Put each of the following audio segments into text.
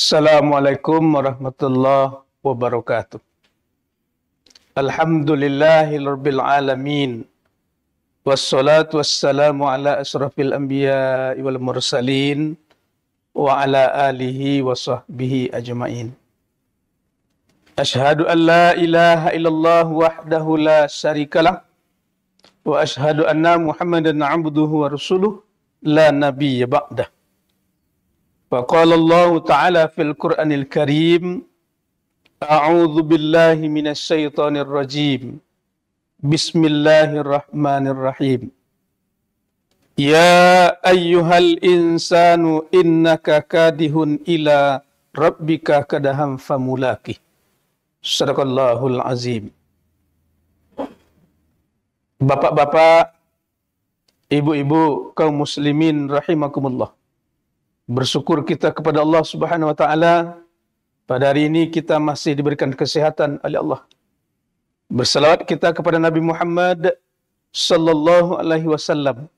Assalamualaikum warahmatullahi wabarakatuh. Alhamdulillahirabbil alamin. Wassalatu wassalamu ala asrafil anbiya'i wal mursalin wa ala alihi wa sahbihi ajma'in. Ashhadu an la ilaha illallah wahdahu la syarikalah wa ashhadu anna Muhammadan 'abduhu wa rasuluh la nabiyya ba'dah. Faqala Allah Ta'ala fil Qur'anil Karim, A'udzu billahi minasy syaithanir rajim. Bismillahirrahmanirrahim. Ya ayyuhal insanu innaka kadihun ila rabbika kadaham famulaqih. Shadaqallahul azim. Bapak-bapak, ibu-ibu, kaum muslimin rahimakumullah. Bersyukur kita kepada Allah Subhanahu wa taala. Pada hari ini kita masih diberikan kesehatan oleh Allah. Berselawat kita kepada Nabi Muhammad sallallahu alaihi wasallam.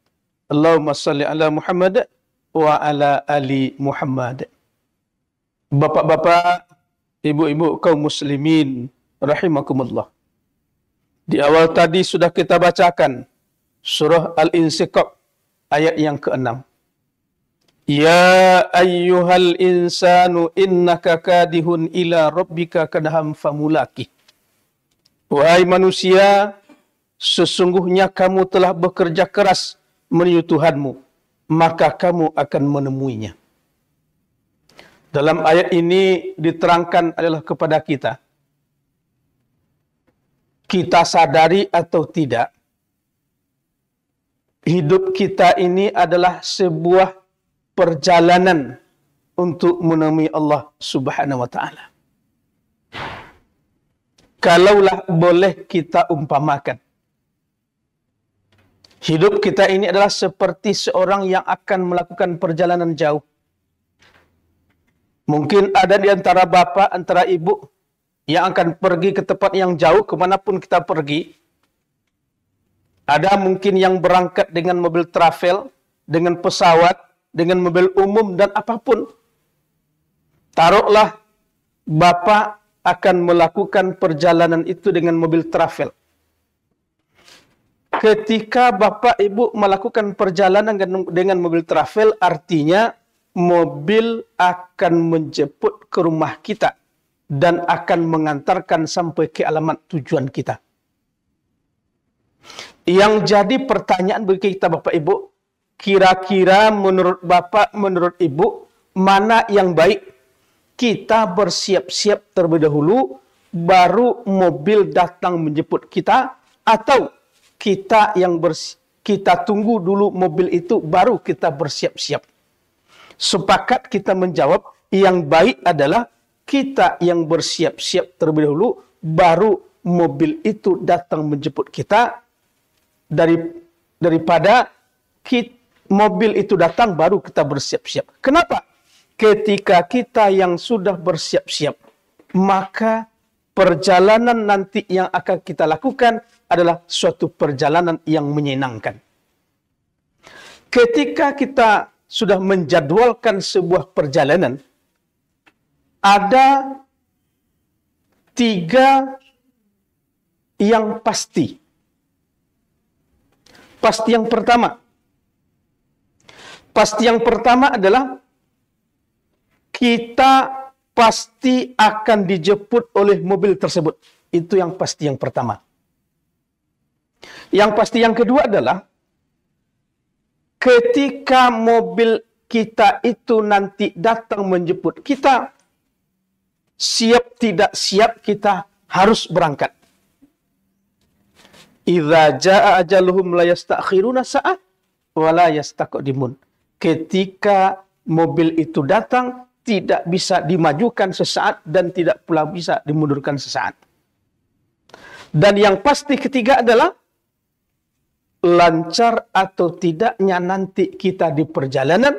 Allahumma shalli ala Muhammad wa ala ali Muhammad. Bapak-bapak, ibu-ibu, kaum muslimin rahimakumullah. Di awal tadi sudah kita bacakan surah Al-Insyiqaq ayat yang ke-6. Ya ayyuhal insanu innaka kadihun ila rabbika kadham famulaqih. Wahai manusia, sesungguhnya kamu telah bekerja keras menuju Tuhanmu, maka kamu akan menemuinya. Dalam ayat ini diterangkan adalah kepada kita, kita sadari atau tidak, hidup kita ini adalah sebuah perjalanan untuk menemui Allah Subhanahu wa taala. Kalaulah boleh kita umpamakan, hidup kita ini adalah seperti seorang yang akan melakukan perjalanan jauh. Mungkin ada di antara bapak, antara ibu yang akan pergi ke tempat yang jauh, kemanapun kita pergi. Ada mungkin yang berangkat dengan mobil travel, dengan pesawat, dengan mobil umum dan apapun. Taruhlah bapak akan melakukan perjalanan itu dengan mobil travel. Ketika bapak ibu melakukan perjalanan dengan mobil travel, artinya mobil akan menjemput ke rumah kita dan akan mengantarkan sampai ke alamat tujuan kita. Yang jadi pertanyaan bagi kita bapak ibu, kira-kira menurut bapak, menurut ibu, mana yang baik? Kita bersiap-siap terlebih dahulu, baru mobil datang menjemput kita, atau kita tunggu dulu mobil itu, baru kita bersiap-siap? Sepakat kita menjawab, yang baik adalah kita yang bersiap-siap terlebih dahulu, baru mobil itu datang menjemput kita, daripada mobil itu datang baru kita bersiap-siap. Kenapa? Ketika kita yang sudah bersiap-siap, maka perjalanan nanti yang akan kita lakukan adalah suatu perjalanan yang menyenangkan. Ketika kita sudah menjadwalkan sebuah perjalanan, ada 3 yang pasti. Pasti yang pertama adalah kita pasti akan dijemput oleh mobil tersebut. Itu yang pasti yang pertama. Yang pasti yang kedua adalah ketika mobil kita itu nanti datang menjemput kita, siap tidak siap kita harus berangkat. Idza jaa ajaluhum la yastakhiruna sa'ah wa la yastaqdimun. Ketika mobil itu datang, tidak bisa dimajukan sesaat dan tidak pula bisa dimundurkan sesaat. Dan yang pasti ketiga adalah lancar atau tidaknya nanti kita di perjalanan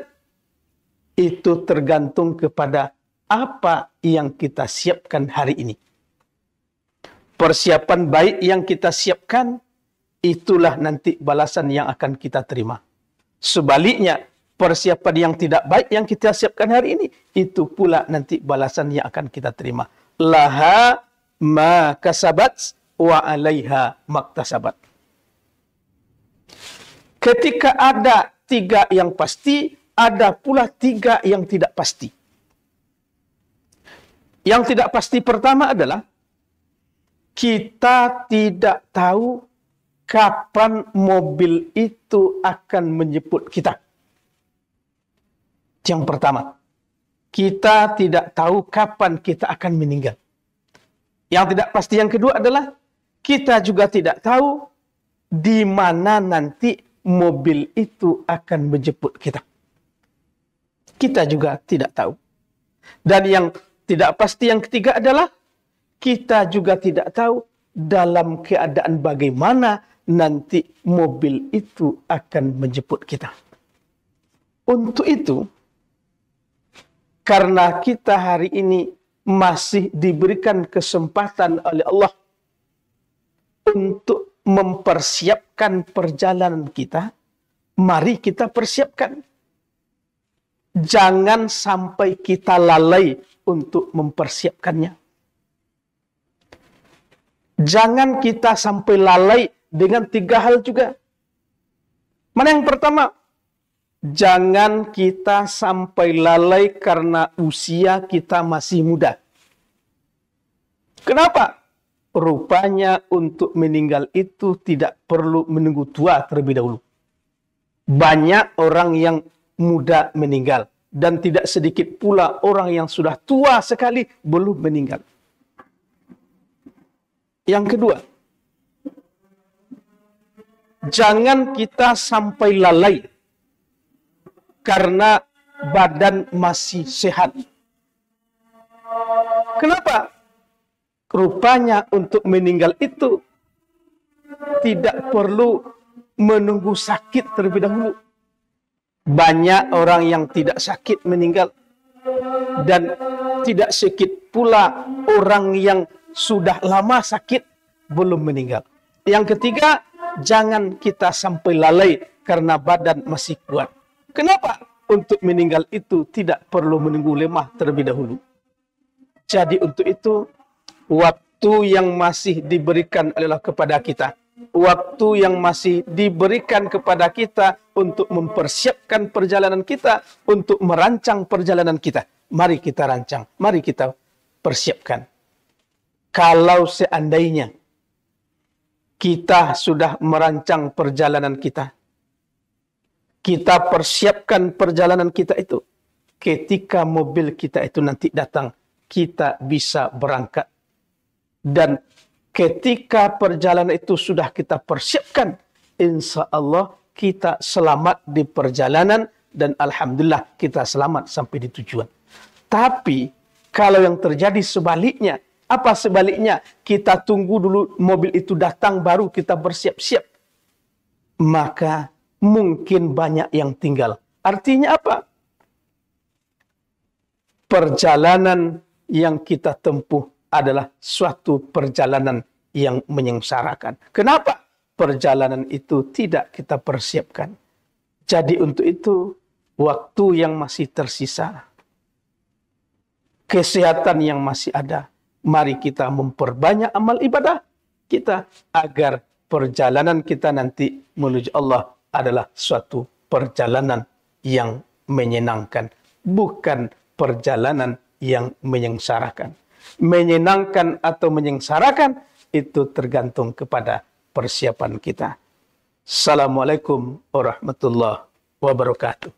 itu tergantung kepada apa yang kita siapkan hari ini. Persiapan baik yang kita siapkan, itulah nanti balasan yang akan kita terima. Sebaliknya, persiapan yang tidak baik yang kita siapkan hari ini, itu pula nanti balasan yang akan kita terima. Laha ma kasabat wa alaiha maktasabat. Ketika ada 3 yang pasti, ada pula 3 yang tidak pasti. Yang tidak pasti pertama adalah kita tidak tahu kapan mobil itu akan menjemput kita. Yang pertama, kita tidak tahu kapan kita akan meninggal. Yang tidak pasti yang kedua adalah kita juga tidak tahu di mana nanti mobil itu akan menjemput kita. Kita juga tidak tahu. Dan yang tidak pasti yang ketiga adalah kita juga tidak tahu dalam keadaan bagaimana nanti mobil itu akan menjemput kita. Untuk itu, karena kita hari ini masih diberikan kesempatan oleh Allah untuk mempersiapkan perjalanan kita, mari kita persiapkan. Jangan sampai kita lalai untuk mempersiapkannya. Jangan kita sampai lalai dengan 3 hal juga. Mana yang pertama? Jangan kita sampai lalai karena usia kita masih muda. Kenapa? Rupanya untuk meninggal itu tidak perlu menunggu tua terlebih dahulu. Banyak orang yang muda meninggal. Dan tidak sedikit pula orang yang sudah tua sekali belum meninggal. Yang kedua, jangan kita sampai lalai karena badan masih sehat. Kenapa? Rupanya untuk meninggal itu tidak perlu menunggu sakit terlebih dahulu. Banyak orang yang tidak sakit meninggal. Dan tidak sedikit pula orang yang sudah lama sakit belum meninggal. Yang ketiga, jangan kita sampai lalai karena badan masih kuat. Kenapa? Untuk meninggal itu tidak perlu menunggu lemah terlebih dahulu. Jadi untuk itu, waktu yang masih diberikan adalah kepada kita. Waktu yang masih diberikan kepada kita untuk mempersiapkan perjalanan kita, untuk merancang perjalanan kita. Mari kita rancang, mari kita persiapkan. Kalau seandainya kita sudah merancang perjalanan kita, kita persiapkan perjalanan kita itu, ketika mobil kita itu nanti datang, kita bisa berangkat. Dan ketika perjalanan itu sudah kita persiapkan, insya Allah kita selamat di perjalanan dan alhamdulillah kita selamat sampai di tujuan. Tapi kalau yang terjadi sebaliknya, apa sebaliknya? Kita tunggu dulu mobil itu datang baru kita bersiap-siap. Maka mungkin banyak yang tinggal. Artinya apa? Perjalanan yang kita tempuh adalah suatu perjalanan yang menyengsarakan. Kenapa? Perjalanan itu tidak kita persiapkan. Jadi untuk itu, waktu yang masih tersisa, kesehatan yang masih ada, mari kita memperbanyak amal ibadah kita agar perjalanan kita nanti menuju Allah adalah suatu perjalanan yang menyenangkan, bukan perjalanan yang menyengsarakan. Menyenangkan atau menyengsarakan itu tergantung kepada persiapan kita. Assalamualaikum warahmatullahi wabarakatuh.